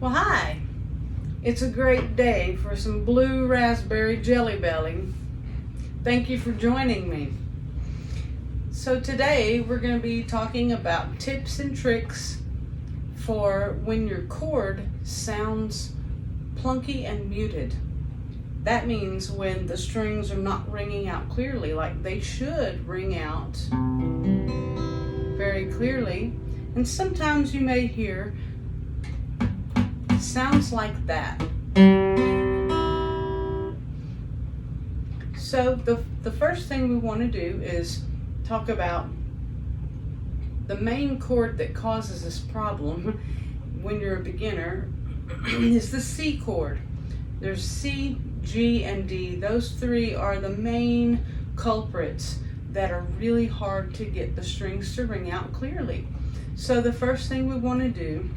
Well, hi. It's a great day for some blue raspberry jelly belly. Thank you for joining me. So today we're going to be talking about tips and tricks for when your chord sounds plunky and muted. That means when the strings are not ringing out clearly like they should ring out very clearly. And sometimes you may hear sounds like that. So the first thing we want to do is talk about the main chord that causes this problem when you're a beginner is the C chord. There's C, G, and D. Those three are the main culprits that are really hard to get the strings to ring out clearly. So the first thing we want to do,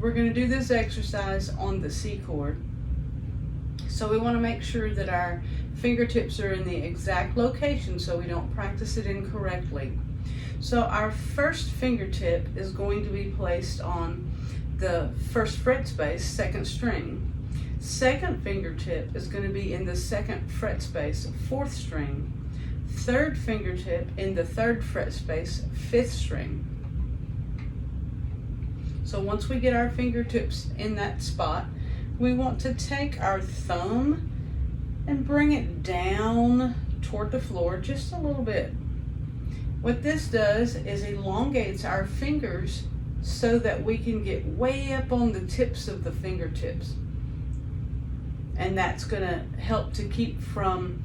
we're going to do this exercise on the C chord. So we want to make sure that our fingertips are in the exact location so we don't practice it incorrectly. So our first fingertip is going to be placed on the first fret space, second string. Second fingertip is going to be in the second fret space, fourth string. Third fingertip in the third fret space, fifth string. So once we get our fingertips in that spot, we want to take our thumb and bring it down toward the floor just a little bit. What this does is elongates our fingers so that we can get way up on the tips of the fingertips. And that's going to help to keep from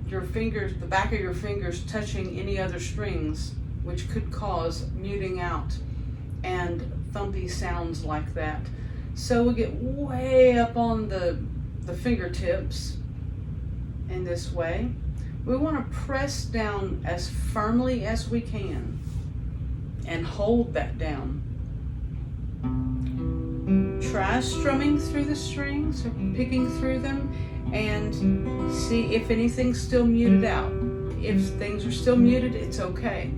your fingers, the back of your fingers touching any other strings, which could cause muting out and thumpy sounds like that. So we get way up on the fingertips in this way. We want to press down as firmly as we can and hold that down. Try strumming through the strings or picking through them and see if anything's still muted out. If things are still muted, it's okay.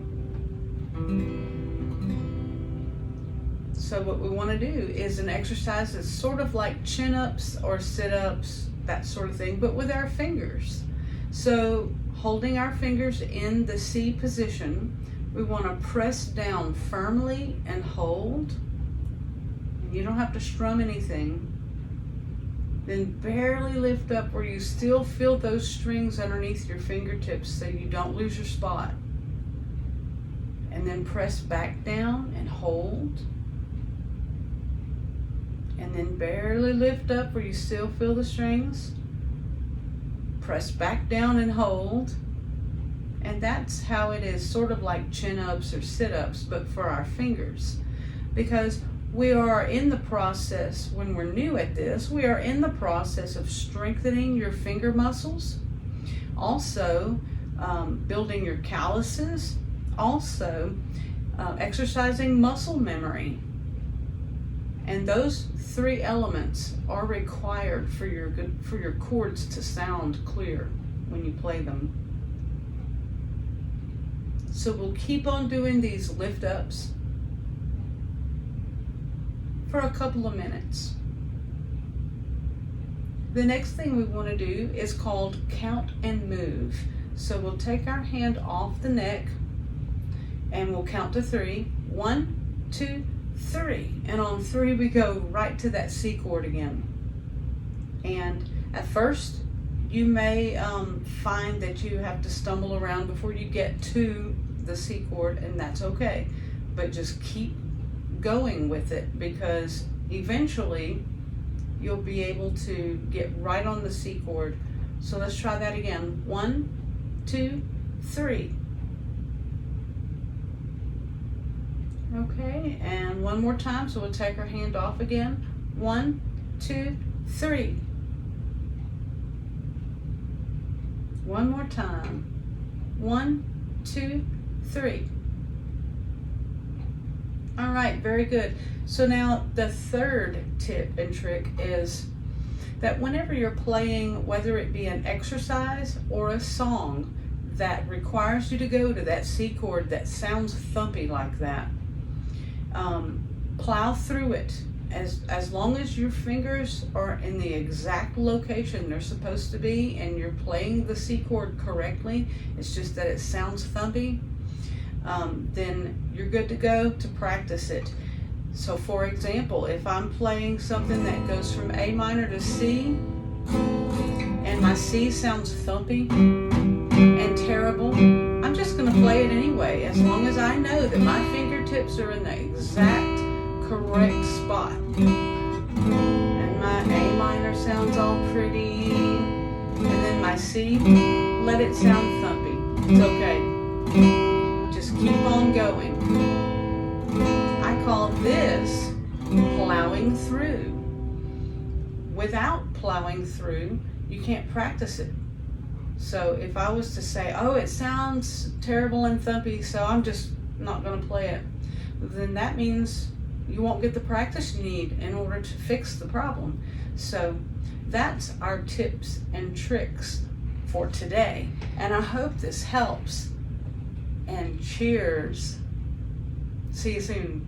So what we want to do is an exercise that's sort of like chin-ups or sit-ups, that sort of thing, but with our fingers. So holding our fingers in the C position, we want to press down firmly and hold. You don't have to strum anything. Then barely lift up where you still feel those strings underneath your fingertips so you don't lose your spot. And then press back down and hold. And then barely lift up where you still feel the strings. Press back down and hold. And that's how it is, sort of like chin-ups or sit-ups, but for our fingers. Because we are in the process, when we're new at this, we are in the process of strengthening your finger muscles, also building your calluses, also exercising muscle memory. And those three elements are required for your chords to sound clear when you play them. So we'll keep on doing these lift ups for a couple of minutes. The next thing we want to do is called count and move. So we'll take our hand off the neck and we'll count to 3. 1, 2, 3. And on 3 we go right to that C chord again. And at first you may find that you have to stumble around before you get to the C chord, and that's okay. But just keep going with it, because eventually you'll be able to get right on the C chord. So let's try that again. 1, 2, 3. Okay, and one more time. So we'll take our hand off again. 1, 2, 3. One more time. 1, 2, 3. All right, very good. So now the third tip and trick is that whenever you're playing, whether it be an exercise or a song that requires you to go to that C chord that sounds thumpy like that, plow through it as long as your fingers are in the exact location they're supposed to be and you're playing the C chord correctly, it's just that it sounds thumpy, then you're good to go to practice it. So for example, if I'm playing something that goes from A minor to C and my C sounds thumpy and terrible, I'm just going to play it anyway, as long as I know that my fingertips are in the exact correct spot. And my A minor sounds all pretty, and then my C, let it sound thumpy. It's okay. Just keep on going. I call this plowing through. Without plowing through, you can't practice it. So if I was to say, oh, it sounds terrible and thumpy, so I'm just not going to play it, then that means you won't get the practice you need in order to fix the problem. So that's our tips and tricks for today. And I hope this helps. And cheers. See you soon.